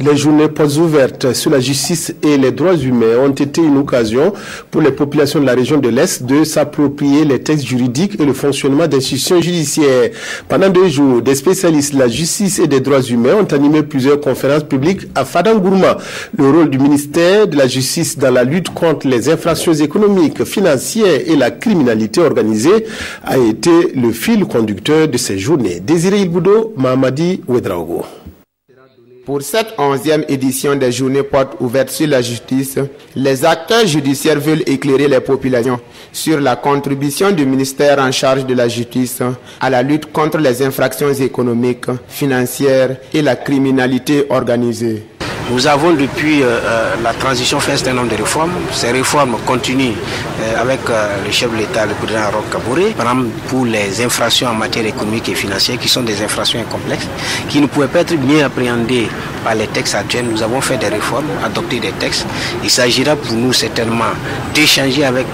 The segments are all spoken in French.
Les journées portes ouvertes sur la justice et les droits humains ont été une occasion pour les populations de la région de l'Est de s'approprier les textes juridiques et le fonctionnement des institutions judiciaires. Pendant 2 jours, des spécialistes de la justice et des droits humains ont animé plusieurs conférences publiques à Fadangourma. Le rôle du ministère de la Justice dans la lutte contre les infractions économiques, financières et la criminalité organisée a été le fil conducteur de ces journées. Désiré Ilboudo, Mahamadi Ouedraogo. Pour cette 11e édition des journées portes ouvertes sur la justice, les acteurs judiciaires veulent éclairer les populations sur la contribution du ministère en charge de la justice à la lutte contre les infractions économiques, financières et la criminalité organisée. Nous avons depuis la transition fait un certain nombre de réformes. Ces réformes continuent avec le chef de l'État, le président Roch Kaboré, par exemple pour les infractions en matière économique et financière qui sont des infractions complexes, qui ne pouvaient pas être mieux appréhendées par les textes actuels. Nous avons fait des réformes, adopté des textes. Il s'agira pour nous certainement d'échanger avec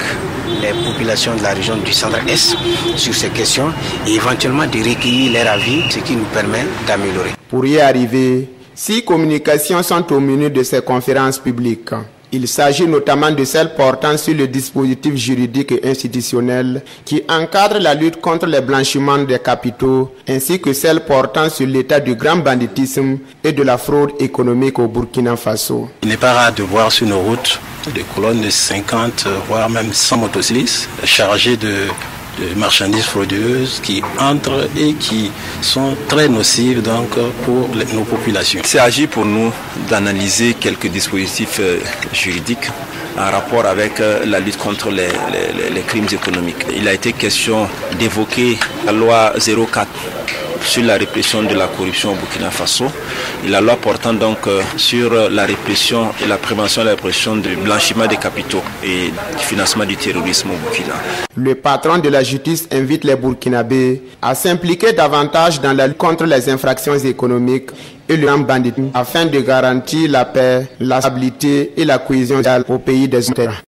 les populations de la région du centre-est sur ces questions et éventuellement de recueillir leur avis, ce qui nous permet d'améliorer. Pour y arriver, 6 communications sont au menu de ces conférences publiques. Il s'agit notamment de celles portant sur le dispositif juridique et institutionnel qui encadre la lutte contre le blanchiment des capitaux, ainsi que celles portant sur l'état du grand banditisme et de la fraude économique au Burkina Faso. Il n'est pas rare de voir sur nos routes des colonnes de 50, voire même 100 motocyclistes chargés de marchandises frauduleuses qui entrent et qui sont très nocives donc pour nos populations. Il s'agit pour nous d'analyser quelques dispositifs juridiques en rapport avec la lutte contre les crimes économiques. Il a été question d'évoquer la loi 04 sur la répression de la corruption au Burkina Faso et la loi portant donc sur la répression et la prévention et la répression du blanchiment des capitaux et du financement du terrorisme au Burkina. Le patron de la justice invite les Burkinabés à s'impliquer davantage dans la lutte contre les infractions économiques et le grand banditisme afin de garantir la paix, la stabilité et la cohésion au pays des Outre.